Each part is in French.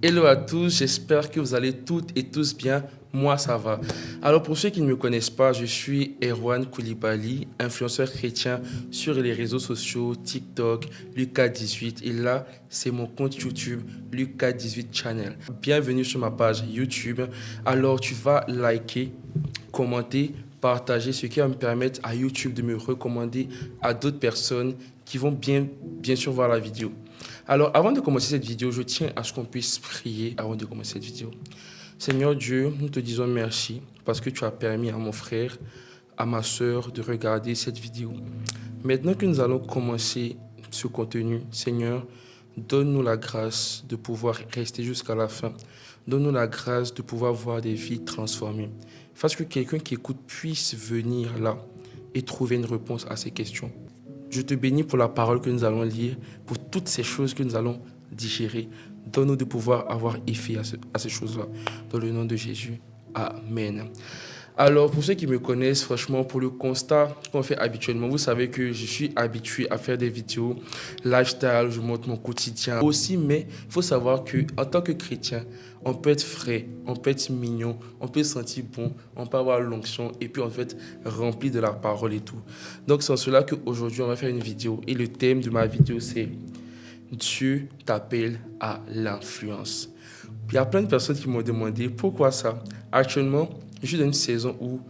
Hello à tous, j'espère que vous allez toutes et tous bien. Moi, ça va. Alors, pour ceux qui ne me connaissent pas, je suis Erwan Koulibaly, influenceur chrétien sur les réseaux sociaux, TikTok, Lucas18. Et là, c'est mon compte YouTube, Lucas18 Channel. Bienvenue sur ma page YouTube. Alors, tu vas liker, commenter, partager, ce qui va me permettre à YouTube de me recommander à d'autres personnes qui vont bien sûr voir la vidéo. Alors, avant de commencer cette vidéo, je tiens à ce qu'on puisse prier avant de commencer cette vidéo. Seigneur Dieu, nous te disons merci parce que tu as permis à mon frère, à ma soeur de regarder cette vidéo. Maintenant que nous allons commencer ce contenu, Seigneur, donne-nous la grâce de pouvoir rester jusqu'à la fin. Donne-nous la grâce de pouvoir voir des vies transformées. Fasse que quelqu'un qui écoute puisse venir là et trouver une réponse à ces questions. Je te bénis pour la parole que nous allons lire, pour toutes ces choses que nous allons digérer. Donne-nous de pouvoir avoir effet à ces choses-là. Dans le nom de Jésus. Amen. Alors, pour ceux qui me connaissent, franchement, pour le constat qu'on fait habituellement, vous savez que je suis habitué à faire des vidéos lifestyle, je montre mon quotidien aussi, mais il faut savoir qu'en tant que chrétien, on peut être frais, on peut être mignon, on peut se sentir bon, on peut avoir l'onction et puis en fait rempli de la parole et tout. Donc, c'est en cela qu'aujourd'hui, on va faire une vidéo et le thème de ma vidéo, c'est Dieu t'appelle à l'influence. Il y a plein de personnes qui m'ont demandé pourquoi ça. Actuellement, je suis dans une saison où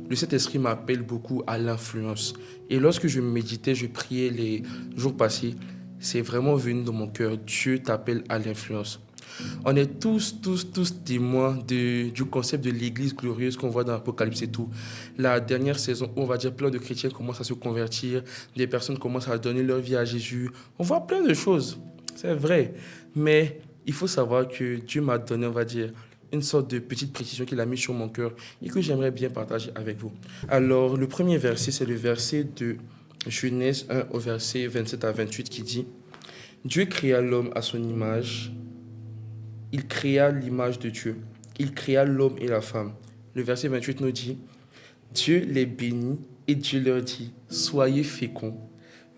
le Saint-Esprit m'appelle beaucoup à l'influence. Et lorsque je méditais, je priais les jours passés, c'est vraiment venu dans mon cœur. Dieu t'appelle à l'influence. On est tous témoins du concept de l'église glorieuse qu'on voit dans l'Apocalypse et tout. La dernière saison où on va dire plein de chrétiens commencent à se convertir, des personnes commencent à donner leur vie à Jésus. On voit plein de choses, c'est vrai. Mais il faut savoir que Dieu m'a donné, on va dire, une sorte de petite précision qu'il a mis sur mon cœur et que j'aimerais bien partager avec vous. Alors, le premier verset, c'est le verset de Genèse 1 au verset 27 à 28 qui dit « Dieu créa l'homme à son image. Il créa l'image de Dieu. Il créa l'homme et la femme. » Le verset 28 nous dit « Dieu les bénit et Dieu leur dit « Soyez féconds,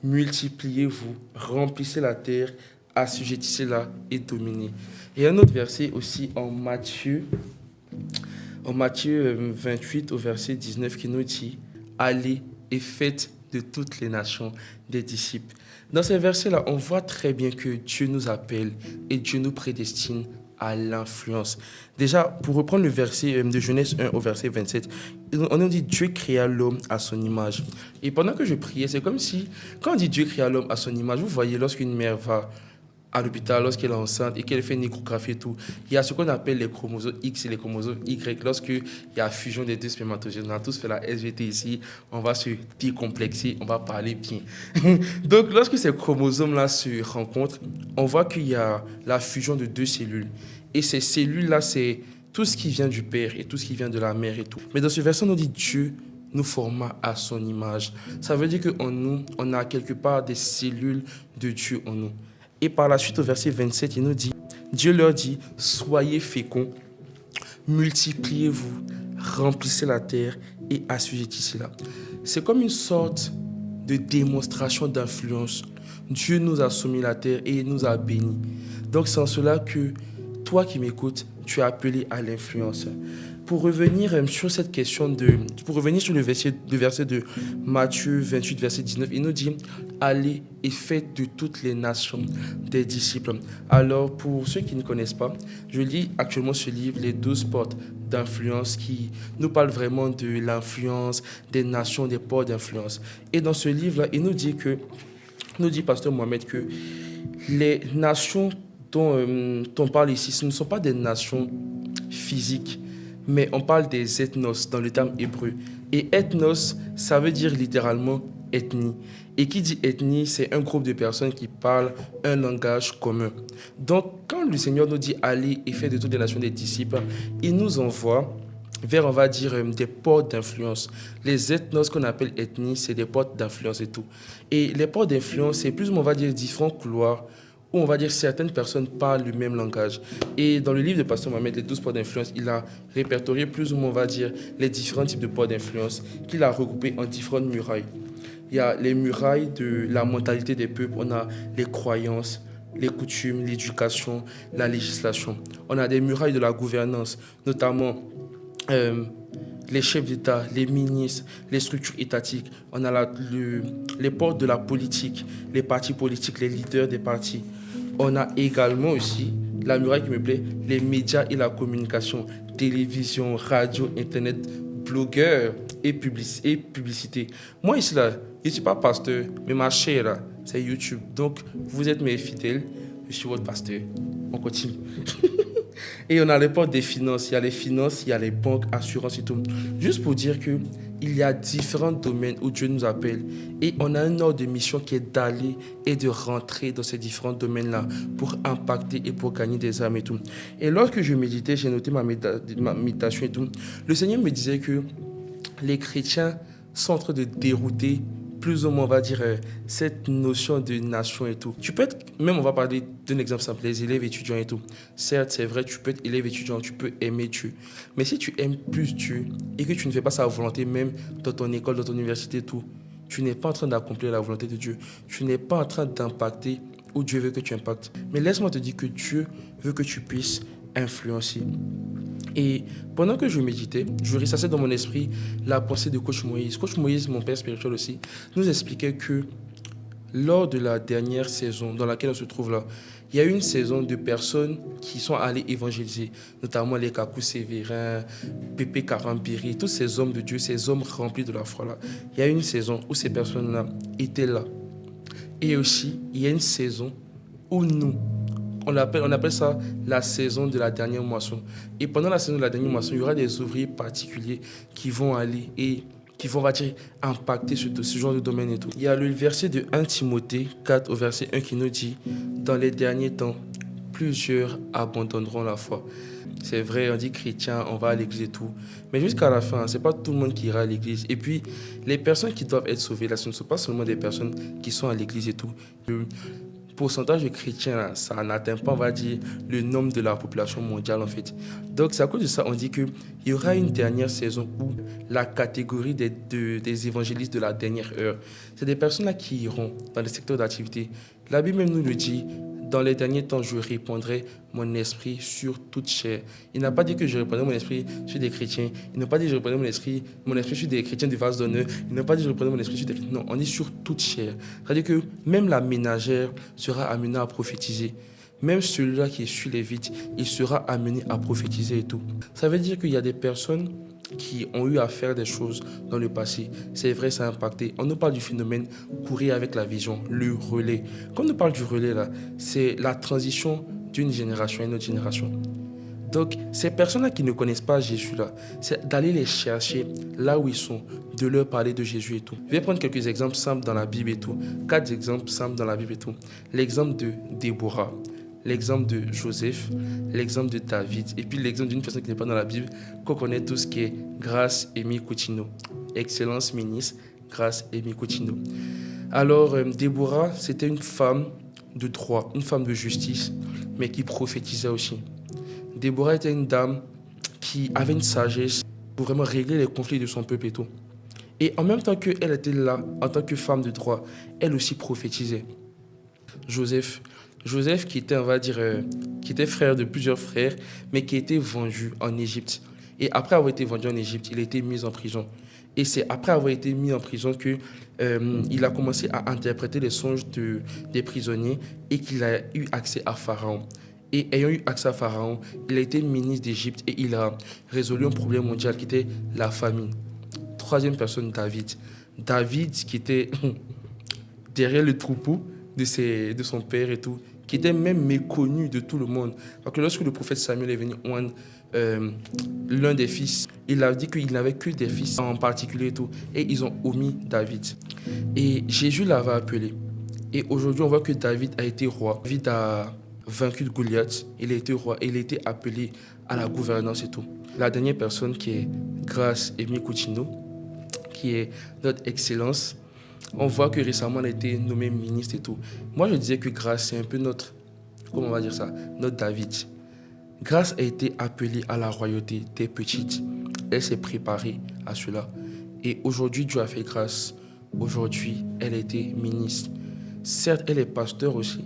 multipliez-vous, remplissez la terre, assujettissez-la et dominez. » Et un autre verset aussi en Matthieu 28 au verset 19 qui nous dit « Allez et faites de toutes les nations des disciples. » Dans ces versets-là, on voit très bien que Dieu nous appelle et Dieu nous prédestine à l'influence. Déjà, pour reprendre le verset de Genèse 1 au verset 27, on nous dit Dieu créa l'homme à son image. Et pendant que je priais, c'est comme si, quand on dit Dieu créa l'homme à son image, vous voyez, lorsqu'une mère va à l'hôpital, lorsqu'elle est enceinte et qu'elle fait une échographie et tout, il y a ce qu'on appelle les chromosomes X et les chromosomes Y. Lorsqu'il y a fusion des deux spermatozoïdes, on a tous fait la SVT ici, on va se décomplexer, on va parler bien. Donc, lorsque ces chromosomes-là se rencontrent, on voit qu'il y a la fusion de deux cellules. Et ces cellules-là, c'est tout ce qui vient du père et tout ce qui vient de la mère et tout. Mais dans ce verset, on nous dit Dieu nous forma à son image. Ça veut dire qu'en nous, on a quelque part des cellules de Dieu en nous. Et par la suite, au verset 27, il nous dit, Dieu leur dit, soyez féconds, multipliez-vous, remplissez la terre et assujettissez-la. C'est comme une sorte de démonstration d'influence. Dieu nous a soumis la terre et il nous a bénis. Donc c'est en cela que toi qui m'écoutes, tu es appelé à l'influence. Pour revenir sur cette question pour revenir sur le verset de Matthieu 28, verset 19, il nous dit « Allez et faites de toutes les nations des disciples ». Alors, pour ceux qui ne connaissent pas, je lis actuellement ce livre, Les 12 portes d'influence, qui nous parle vraiment de l'influence, des nations, des portes d'influence. Et dans ce livre-là, il nous dit Pasteur Mohamed, que les nations dont on parle ici, ce ne sont pas des nations physiques, mais on parle des ethnos dans le terme hébreu. Et ethnos, ça veut dire littéralement ethnie. Et qui dit ethnie, c'est un groupe de personnes qui parlent un langage commun. Donc, quand le Seigneur nous dit allez et faites de toutes les nations des disciples, il nous envoie vers, on va dire, des portes d'influence. Les ethnos qu'on appelle ethnie, c'est des portes d'influence et tout. Et les portes d'influence, c'est plus ou moins, on va dire, différents couloirs où on va dire certaines personnes parlent le même langage. Et dans le livre de Pasteur Mohamed, les 12 ports d'influence, il a répertorié plus ou moins, on va dire, les différents types de ports d'influence qu'il a regroupés en différentes murailles. Il y a les murailles de la mentalité des peuples, on a les croyances, les coutumes, l'éducation, la législation. On a des murailles de la gouvernance, notamment les chefs d'État, les ministres, les structures étatiques. On a les portes de la politique, les partis politiques, les leaders des partis. On a également aussi, la muraille qui me plaît, les médias et la communication, télévision, radio, internet, blogueurs et publicité. Moi ici, là, je ne suis pas pasteur, mais ma chair, là, c'est YouTube. Donc, vous êtes mes fidèles, je suis votre pasteur. On continue. Et on a les portes des finances. Il y a les finances, il y a les banques, assurances et tout. Juste pour dire qu'il y a différents domaines où Dieu nous appelle. Et on a un ordre de mission qui est d'aller et de rentrer dans ces différents domaines-là pour impacter et pour gagner des âmes et tout. Et lorsque je méditais, j'ai noté ma méditation et tout. Le Seigneur me disait que les chrétiens sont en train de dérouter plus ou moins, on va dire, cette notion de nation et tout. Tu peux être, même on va parler d'un exemple simple, les élèves étudiants et tout. Certes, c'est vrai, tu peux être élève étudiant, tu peux aimer Dieu. Mais si tu aimes plus Dieu et que tu ne fais pas sa volonté, même dans ton école, dans ton université et tout, tu n'es pas en train d'accomplir la volonté de Dieu. Tu n'es pas en train d'impacter où Dieu veut que tu impactes. Mais laisse-moi te dire que Dieu veut que tu puisses influencer. Et pendant que je méditais, je ressassais dans mon esprit la pensée de Coach Moïse. Coach Moïse, mon père spirituel aussi, nous expliquait que lors de la dernière saison dans laquelle on se trouve là, il y a eu une saison de personnes qui sont allées évangéliser, notamment les Kakou Sévérin, Pépé Karambiri, tous ces hommes de Dieu, ces hommes remplis de la foi là. Il y a eu une saison où ces personnes-là étaient là. Et aussi, il y a une saison où nous, on appelle ça la saison de la dernière moisson. Et pendant la saison de la dernière moisson, il y aura des ouvriers particuliers qui vont aller et qui vont, on va dire, impacter ce genre de domaine et tout. Il y a le verset de 1 Timothée 4 au verset 1 qui nous dit « Dans les derniers temps, plusieurs abandonneront la foi. » C'est vrai, on dit chrétien, on va à l'église et tout. Mais jusqu'à la fin, c'est pas tout le monde qui ira à l'église. Et puis, les personnes qui doivent être sauvées, là, ce ne sont pas seulement des personnes qui sont à l'église et tout. Pourcentage de chrétiens, là, ça n'atteint pas, on va dire, le nombre de la population mondiale, en fait. Donc, c'est à cause de ça, on dit qu'il y aura une dernière saison où la catégorie des évangélistes de la dernière heure, c'est des personnes là qui iront dans les secteurs d'activité. La Bible même nous le dit, dans les derniers temps, je répandrai mon esprit sur toute chair. Il n'a pas dit que je répandrai mon esprit sur des chrétiens. Il n'a pas dit que je répandrai mon esprit sur des chrétiens du vase d'honneur. Il n'a pas dit que je répandrai mon esprit sur des chrétiens. Non, on dit sur toute chair. C'est-à-dire que même la ménagère sera amenée à prophétiser. Même celui-là qui essuie les vides, il sera amené à prophétiser et tout. Ça veut dire qu'il y a des personnes qui ont eu à faire des choses dans le passé. C'est vrai, ça a impacté. On nous parle du phénomène courir avec la vision, le relais. Quand on nous parle du relais, là, c'est la transition d'une génération à une autre génération. Donc, ces personnes-là qui ne connaissent pas Jésus, là, c'est d'aller les chercher là où ils sont, de leur parler de Jésus et tout. Je vais prendre quelques exemples simples dans la Bible et tout. 4 exemples simples dans la Bible et tout. L'exemple de Déborah, l'exemple de Joseph, l'exemple de David, et puis l'exemple d'une personne qui n'est pas dans la Bible, qu'on connaît tous, qui est Grace Amy Coutinho. Excellence ministre, Grace Amy Coutinho. Alors, Déborah, c'était une femme de droit, une femme de justice, mais qui prophétisait aussi. Déborah était une dame qui avait une sagesse pour vraiment régler les conflits de son peuple et tout. Et en même temps qu'elle était là, en tant que femme de droit, elle aussi prophétisait. Joseph qui était, on va dire, qui était frère de plusieurs frères, mais qui était vendu en Égypte. Et après avoir été vendu en Égypte, il a été mis en prison. Et c'est après avoir été mis en prison qu'il a commencé à interpréter les songes des prisonniers et qu'il a eu accès à Pharaon. Et ayant eu accès à Pharaon, il a été ministre d'Égypte et il a résolu un problème mondial qui était la famine. Troisième personne, David. David qui était derrière le troupeau de son père et tout, qui était même méconnu de tout le monde. Parce que lorsque le prophète Samuel est venu oindre l'un des fils, il a dit qu'il n'avait que des fils en particulier et tout. Et ils ont omis David. Et Jésus l'avait appelé. Et aujourd'hui, on voit que David a été roi. David a vaincu Goliath. Il a été roi et il a été appelé à la gouvernance et tout. La dernière personne qui est Grace Amy Coutinho, qui est notre excellence, on voit que récemment, elle a été nommée ministre et tout. Moi, je disais que Grace, c'est un peu notre, comment on va dire ça, notre David. Grace a été appelée à la royauté des petites. Elle s'est préparée à cela. Et aujourd'hui, Dieu a fait grâce. Aujourd'hui, elle a été ministre. Certes, elle est pasteur aussi.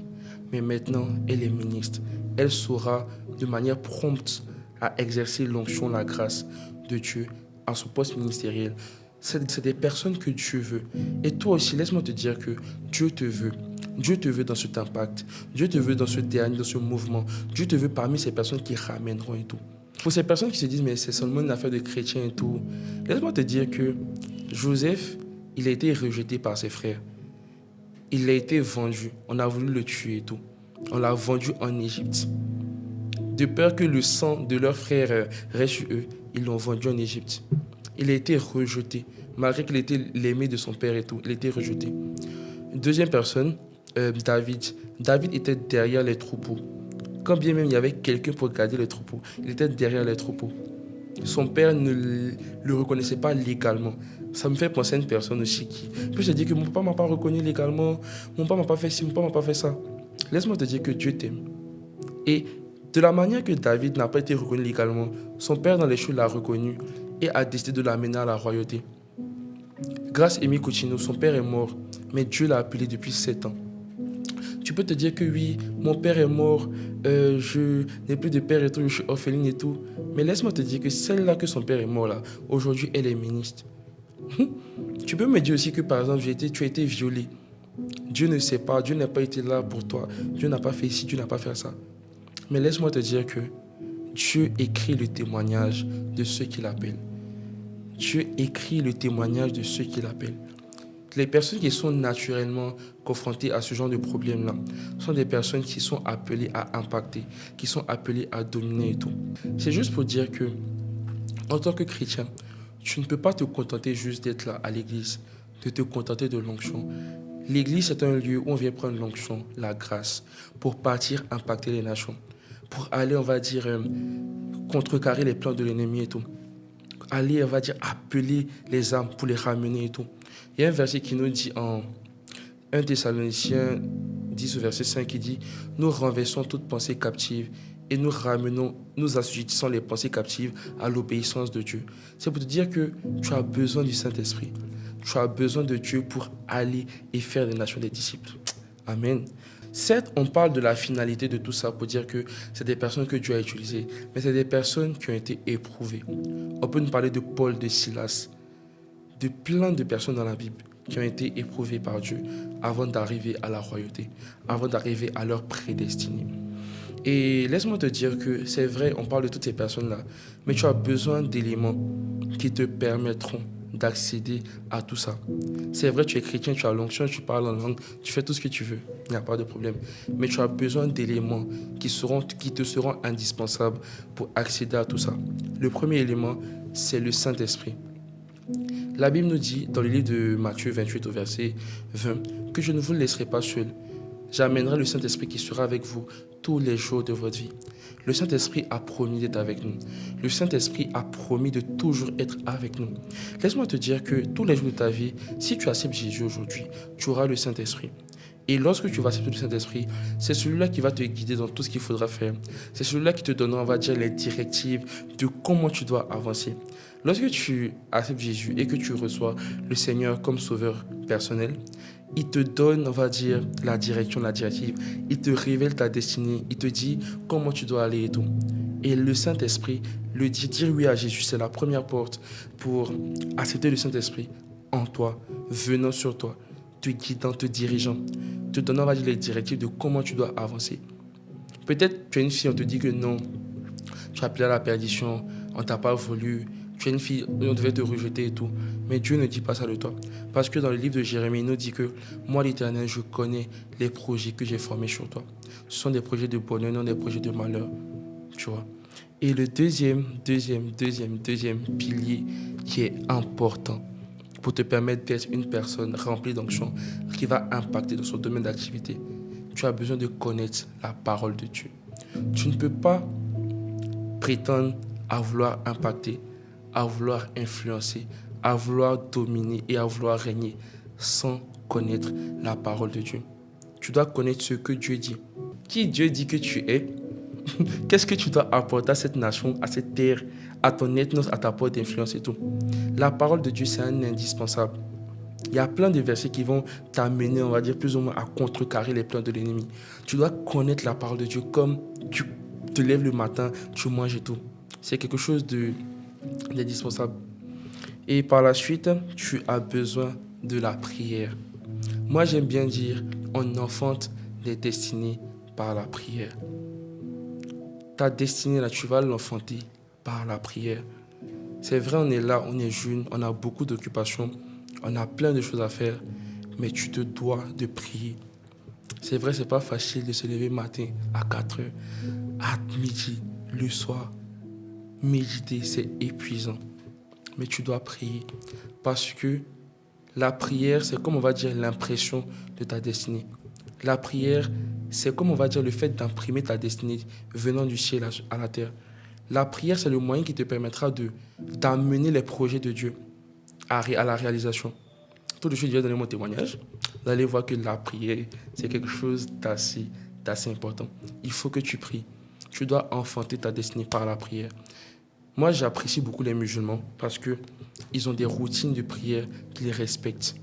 mais maintenant, elle est ministre. Elle saura de manière prompte à exercer l'onction, la grâce de Dieu à son poste ministériel. C'est des personnes que Dieu veut. Et toi aussi, laisse-moi te dire que Dieu te veut. Dieu te veut dans cet impact. Dieu te veut dans ce dernier, dans ce mouvement. Dieu te veut parmi ces personnes qui ramèneront et tout. Pour ces personnes qui se disent, mais c'est seulement une affaire de chrétiens et tout, laisse-moi te dire que Joseph, il a été rejeté par ses frères. Il a été vendu. On a voulu le tuer et tout. On l'a vendu en Égypte. De peur que le sang de leurs frères reste sur eux, ils l'ont vendu en Égypte. Il a été rejeté. Malgré qu'il était l'aimé de son père et tout, il a été rejeté. Deuxième personne, David. David était derrière les troupeaux. Quand bien même il y avait quelqu'un pour garder les troupeaux, il était derrière les troupeaux. Son père ne le reconnaissait pas légalement. Ça me fait penser à une personne aussi qui peut se dire que mon papa ne m'a pas reconnu légalement, mon papa ne m'a pas fait ci, mon papa ne m'a pas fait ça. Laisse-moi te dire que Dieu t'aime. Et de la manière que David n'a pas été reconnu légalement, son père dans les cieux l'a reconnu et a décidé de l'amener à la royauté. Grâce à Émile Coutinho, son père est mort, mais Dieu l'a appelé depuis 7 ans. Tu peux te dire que oui, mon père est mort, je n'ai plus de père et tout, je suis orpheline et tout. Mais laisse-moi te dire que celle-là que son père est mort là, aujourd'hui elle est ministre. Tu peux me dire aussi que par exemple tu as été violé. Dieu ne sait pas, Dieu n'a pas été là pour toi. Dieu n'a pas fait ci, Dieu n'a pas fait ça. Mais laisse-moi te dire que Dieu écrit le témoignage de ceux qui l'appellent. Dieu écrit le témoignage de ceux qui l'appellent. Les personnes qui sont naturellement confrontées à ce genre de problème-là sont des personnes qui sont appelées à impacter, qui sont appelées à dominer et tout. C'est juste pour dire que, en tant que chrétien, tu ne peux pas te contenter juste d'être là à l'église, de te contenter de l'onction. L'église, c'est un lieu où on vient prendre l'onction, la grâce, pour partir impacter les nations, pour aller, on va dire, contrecarrer les plans de l'ennemi et tout. Aller, on va dire, appeler les âmes pour les ramener et tout. Il y a un verset qui nous dit en 1 Thessaloniciens 10 au verset 5 qui dit « Nous renversons toute pensée captive et nous ramenons, nous assujettissons les pensées captives à l'obéissance de Dieu. » C'est pour te dire que tu as besoin du Saint-Esprit. Tu as besoin de Dieu pour aller et faire des nations des disciples. Amen. Certes, on parle de la finalité de tout ça pour dire que c'est des personnes que Dieu a utilisées, mais c'est des personnes qui ont été éprouvées. On peut nous parler de Paul, de Silas, de plein de personnes dans la Bible qui ont été éprouvées par Dieu avant d'arriver à la royauté, avant d'arriver à leur prédestinée. Et laisse-moi te dire que c'est vrai, on parle de toutes ces personnes-là, mais tu as besoin d'éléments qui te permettront d'accéder à tout ça. C'est vrai, tu es chrétien, tu as l'onction, tu parles en langue, tu fais tout ce que tu veux, il n'y a pas de problème. Mais tu as besoin d'éléments qui te seront indispensables pour accéder à tout ça. Le premier élément, c'est le Saint-Esprit. La Bible nous dit, dans le livre de Matthieu 28 au verset 20, que je ne vous laisserai pas seul. J'amènerai le Saint-Esprit qui sera avec vous tous les jours de votre vie. Le Saint-Esprit a promis d'être avec nous. Le Saint-Esprit a promis de toujours être avec nous. Laisse-moi te dire que tous les jours de ta vie, si tu acceptes Jésus aujourd'hui, tu auras le Saint-Esprit. Et lorsque tu vas accepter le Saint-Esprit, c'est celui-là qui va te guider dans tout ce qu'il faudra faire. C'est celui-là qui te donnera, on va dire, les directives de comment tu dois avancer. Lorsque tu acceptes Jésus et que tu reçois le Seigneur comme sauveur personnel, il te donne, on va dire, la direction, la directive. Il te révèle ta destinée. Il te dit comment tu dois aller et tout. Et le Saint-Esprit, dire oui à Jésus, c'est la première porte pour accepter le Saint-Esprit en toi, venant sur toi, te guidant, te dirigeant, te donnant, on va dire, les directives de comment tu dois avancer. Peut-être tu es une fille, on te dit que non, tu as appelé à la perdition, on ne t'a pas voulu, tu es une fille, on devait te rejeter et tout. Mais Dieu ne dit pas ça de toi. Parce que dans le livre de Jérémie, il nous dit que moi, l'Éternel, je connais les projets que j'ai formés sur toi. Ce sont des projets de bonheur, non des projets de malheur. Tu vois. Et le deuxième pilier qui est important pour te permettre d'être une personne remplie d'onction qui va impacter dans son domaine d'activité, tu as besoin de connaître la parole de Dieu. Tu ne peux pas prétendre à vouloir impacter, à vouloir influencer, à vouloir dominer et à vouloir régner sans connaître la parole de Dieu. Tu dois connaître ce que Dieu dit. Qui Dieu dit que tu es? Qu'est-ce que tu dois apporter à cette nation, à cette terre, à ton ethnos, à ta porte d'influence et tout? La parole de Dieu, c'est un indispensable. Il y a plein de versets qui vont t'amener, on va dire, plus ou moins à contrecarrer les plans de l'ennemi. Tu dois connaître la parole de Dieu comme tu te lèves le matin, tu manges et tout. C'est quelque chose d'indispensable. Et par la suite, tu as besoin de la prière. Moi, j'aime bien dire, on enfante des destinées par la prière. Ta destinée, là, tu vas l'enfanter par la prière. C'est vrai, on est là, on est jeune, on a beaucoup d'occupations, on a plein de choses à faire, mais tu te dois de prier. C'est vrai, c'est pas facile de se lever matin à 4 heures, à midi, le soir. Méditer, c'est épuisant. Mais tu dois prier. Parce que la prière, c'est comme on va dire l'impression de ta destinée. La prière, c'est comme on va dire le fait d'imprimer ta destinée venant du ciel à la terre. La prière, c'est le moyen qui te permettra d'amener les projets de Dieu à la réalisation. Tout de suite, je vais donner mon témoignage. Vous allez voir que la prière, c'est quelque chose d'assez important. Il faut que tu pries. Tu dois enfanter ta destinée par la prière. Moi, j'apprécie beaucoup les musulmans parce qu'ils ont des routines de prière qu'ils respectent.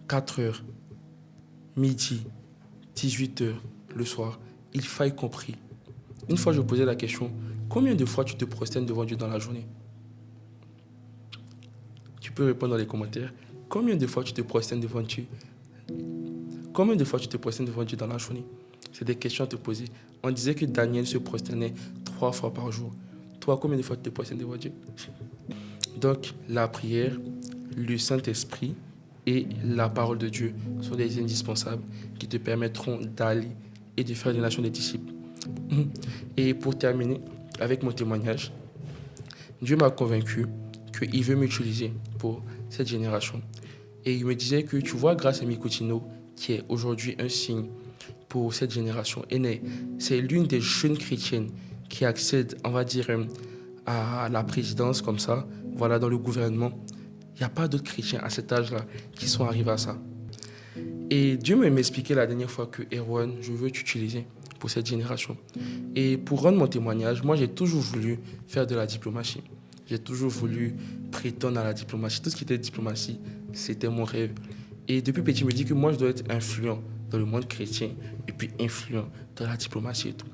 4 heures, midi, 18 heures, le soir, il faille compris. Une fois, je posais la question, combien de fois tu te prosternes devant Dieu dans la journée? Tu peux répondre dans les commentaires. Combien de fois tu te prosternes devant Dieu? Combien de fois tu te prosternes devant Dieu dans la journée? C'est des questions à te poser. On disait que Daniel se prosternait 3 fois par jour. Toi, combien de fois tu te prosternes devant Dieu? Donc, la prière, le Saint-Esprit et la parole de Dieu sont des indispensables qui te permettront d'aller et de faire des nations des disciples. Et pour terminer avec mon témoignage, Dieu m'a convaincu qu'il veut m'utiliser pour cette génération. Et il me disait que, tu vois, grâce à Mikutino, qui est aujourd'hui un signe pour cette génération aînée, c'est l'une des jeunes chrétiennes qui accède, on va dire, à la présidence comme ça, voilà, dans le gouvernement. Il n'y a pas d'autres chrétiens à cet âge-là qui sont arrivés à ça. Et Dieu m'a expliqué la dernière fois que, Erwan, je veux t'utiliser pour cette génération. Et pour rendre mon témoignage, moi, j'ai toujours voulu faire de la diplomatie. J'ai toujours voulu prétendre à la diplomatie. Tout ce qui était diplomatie, c'était mon rêve. Et depuis petit, je me dis que moi, je dois être influent dans le monde chrétien et puis influent dans la diplomatie et tout.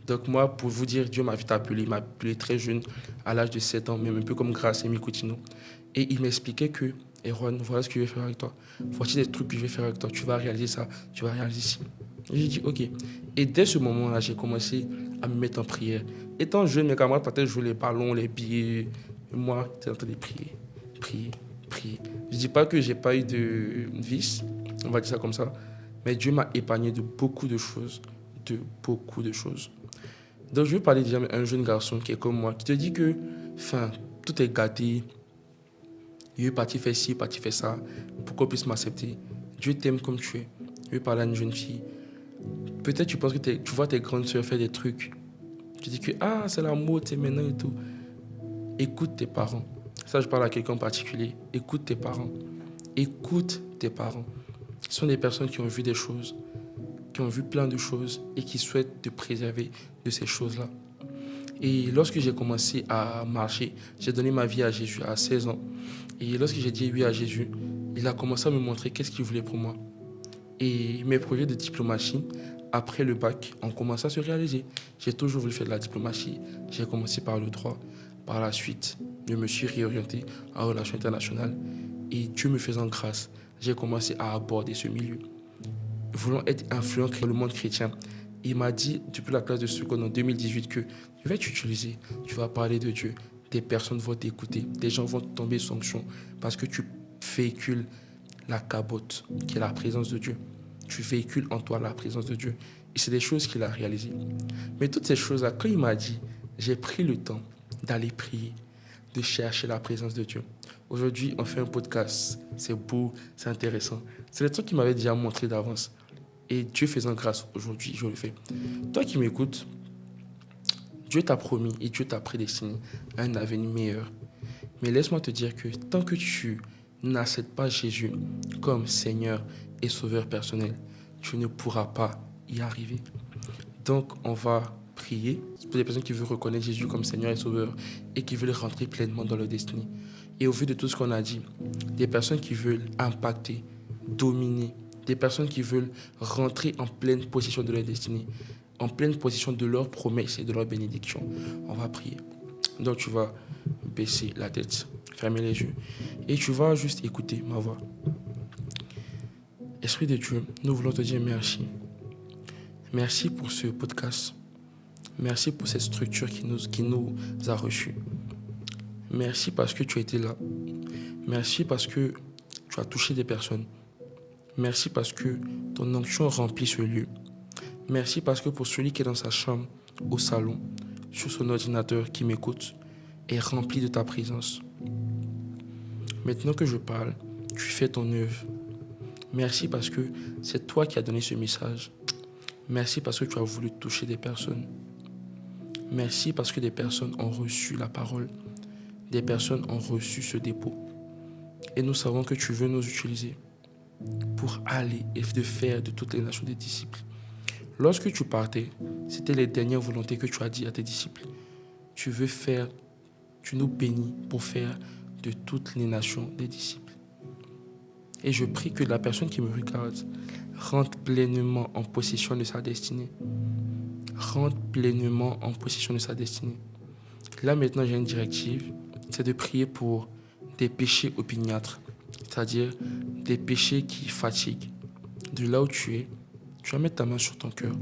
Donc moi, pour vous dire, Dieu m'a vite appelé. Il m'a appelé très jeune, à l'âge de 7 ans, même un peu comme grâce à Mikutino. Et il m'expliquait que, Erwan, voilà ce que je vais faire avec toi. Voici des trucs que je vais faire avec toi. Tu vas réaliser ça, tu vas réaliser ci. J'ai dit, ok. Et dès ce moment-là, j'ai commencé à me mettre en prière. Étant jeune, mes camarades partaient jouer les ballons, les billets. Et moi, j'étais en train de prier, prier, prier. Je ne dis pas que je n'ai pas eu de vice, on va dire ça comme ça. Mais Dieu m'a épargné de beaucoup de choses. De beaucoup de choses. Donc, je vais parler déjà d'un jeune garçon qui est comme moi, qui te dit que, enfin, tout est gâté. Il est parti faire ci, parti faire ça, pour qu'on puisse m'accepter. Dieu t'aime comme tu es. Je vais parler à une jeune fille. Peut-être tu penses que tu vois tes grandes sœurs faire des trucs. Tu dis que, ah, c'est la mode, c'est maintenant et tout. Écoute tes parents. Ça, je parle à quelqu'un en particulier. Écoute tes parents. Écoute tes parents. Ce sont des personnes qui ont vu des choses, qui ont vu plein de choses et qui souhaitent te préserver de ces choses-là. Et lorsque j'ai commencé à marcher, j'ai donné ma vie à Jésus à 16 ans. Et lorsque j'ai dit oui à Jésus, il a commencé à me montrer qu'est-ce qu'il voulait pour moi. Et mes projets de diplomatie, après le bac, ont commencé à se réaliser. J'ai toujours voulu faire de la diplomatie. J'ai commencé par le droit. Par la suite, je me suis réorienté en relations internationales. Et Dieu me faisant grâce, j'ai commencé à aborder ce milieu. Voulant être influent dans le monde chrétien, il m'a dit, depuis la classe de seconde en 2018, que je vais t'utiliser, tu vas parler de Dieu, des personnes vont t'écouter, des gens vont tomber sanction parce que tu véhicules la cabote, qui est la présence de Dieu. Tu véhicules en toi la présence de Dieu. Et c'est des choses qu'il a réalisées. Mais toutes ces choses-là, quand il m'a dit, j'ai pris le temps d'aller prier, de chercher la présence de Dieu. Aujourd'hui, on fait un podcast. C'est beau, c'est intéressant. C'est des trucs qu'il m'avait déjà montré d'avance. Et Dieu faisant grâce, aujourd'hui, je le fais. Toi qui m'écoutes, Dieu t'a promis et Dieu t'a prédestiné à un avenir meilleur. Mais laisse-moi te dire que tant que tu n'acceptes pas Jésus comme Seigneur et Sauveur personnel, tu ne pourras pas y arriver. Donc, on va prier pour des personnes qui veulent reconnaître Jésus comme Seigneur et Sauveur et qui veulent rentrer pleinement dans leur destinée. Et au vu de tout ce qu'on a dit, des personnes qui veulent impacter, dominer, des personnes qui veulent rentrer en pleine possession de leur destinée, en pleine possession de leurs promesses et de leurs bénédictions. On va prier. Donc tu vas baisser la tête, fermer les yeux et tu vas juste écouter ma voix. Esprit de Dieu, nous voulons te dire merci. Merci pour ce podcast. Merci pour cette structure qui nous a reçus. Merci parce que tu étais là. Merci parce que tu as touché des personnes. Merci parce que ton onction remplit ce lieu. Merci parce que pour celui qui est dans sa chambre, au salon, sur son ordinateur qui m'écoute, est rempli de ta présence. Maintenant que je parle, tu fais ton œuvre. Merci parce que c'est toi qui as donné ce message. Merci parce que tu as voulu toucher des personnes. Merci parce que des personnes ont reçu la parole. Des personnes ont reçu ce dépôt. Et nous savons que tu veux nous utiliser pour aller et de faire de toutes les nations des disciples. Lorsque tu partais, c'était les dernières volontés que tu as dit à tes disciples. Tu nous bénis pour faire de toutes les nations des disciples. Et je prie que la personne qui me regarde rentre pleinement en possession de sa destinée. Rentre pleinement en possession de sa destinée. Là maintenant, j'ai une directive, c'est de prier pour des péchés opiniâtres, c'est-à-dire des péchés qui fatiguent. De là où tu vas mettre ta main sur ton cœur.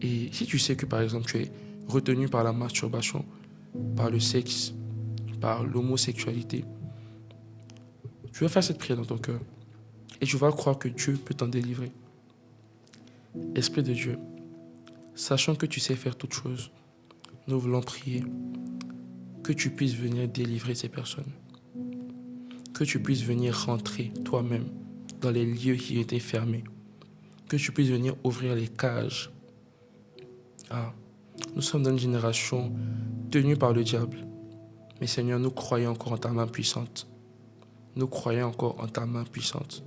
Et si tu sais que par exemple tu es retenu par la masturbation, par le sexe, par l'homosexualité, tu vas faire cette prière dans ton cœur. Et tu vas croire que Dieu peut t'en délivrer. Esprit de Dieu, sachant que tu sais faire toutes choses, nous voulons prier que tu puisses venir délivrer ces personnes. Que tu puisses venir rentrer toi-même dans les lieux qui étaient fermés. Que tu puisses venir ouvrir les cages. Nous sommes dans une génération tenue par le diable. Mais Seigneur, nous croyons encore en ta main puissante. Nous croyons encore en ta main puissante.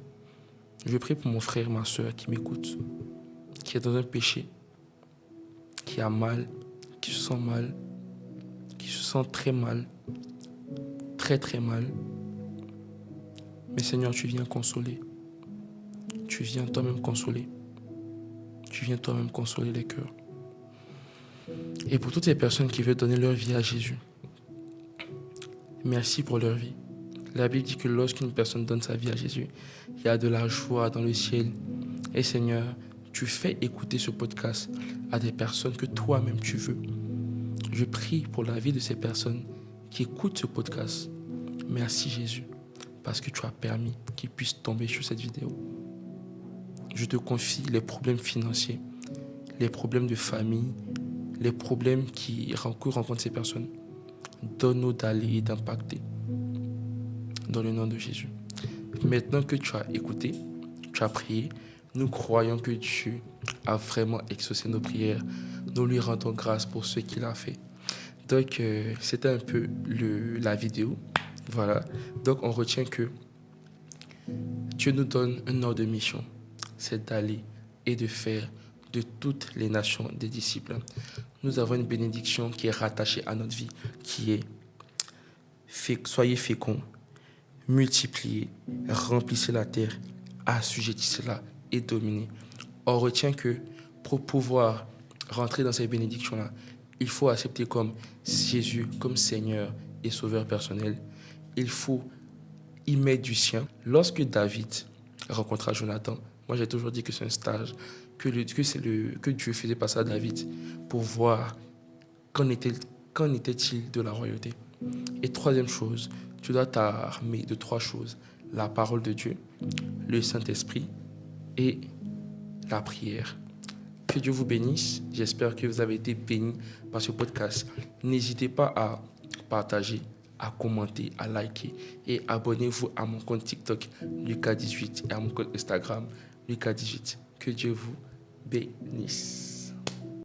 Je prie pour mon frère et ma soeur qui m'écoutent, qui est dans un péché, qui a mal, qui se sent mal, qui se sent très mal, très très mal. Mais Seigneur, tu viens consoler. Tu viens toi-même consoler. Tu viens toi-même consoler les cœurs. Et pour toutes ces personnes qui veulent donner leur vie à Jésus, merci pour leur vie. La Bible dit que lorsqu'une personne donne sa vie à Jésus, il y a de la joie dans le ciel. Et Seigneur, tu fais écouter ce podcast à des personnes que toi-même tu veux. Je prie pour la vie de ces personnes qui écoutent ce podcast. Merci Jésus, parce que tu as permis qu'ils puissent tomber sur cette vidéo. Je te confie les problèmes financiers, les problèmes de famille, les problèmes que rencontrent ces personnes. Donne-nous d'aller et d'impacter. Dans le nom de Jésus. Maintenant que tu as écouté, tu as prié, nous croyons que Dieu a vraiment exaucé nos prières. Nous lui rendons grâce pour ce qu'il a fait. Donc, c'était un peu la vidéo. Voilà. Donc, on retient que Dieu nous donne un ordre de mission. C'est d'aller et de faire de toutes les nations des disciples. Nous avons une bénédiction qui est rattachée à notre vie, qui est soyez féconds, multipliez, remplissez la terre, assujettissez-la et dominez. On retient que pour pouvoir rentrer dans ces bénédictions-là, il faut accepter comme Jésus, comme Seigneur et Sauveur personnel. Il faut y mettre du sien. Lorsque David rencontra Jonathan, moi j'ai toujours dit que c'est un stage, que Dieu faisait passer à David pour voir qu'en était-il de la royauté. Et troisième chose, tu dois t'armer de 3 choses. La parole de Dieu, le Saint-Esprit et la prière. Que Dieu vous bénisse. J'espère que vous avez été bénis par ce podcast. N'hésitez pas à partager, à commenter, à liker et abonnez-vous à mon compte TikTok Lucas18 et à mon compte Instagram Lucas18. Que Dieu vous bénisse.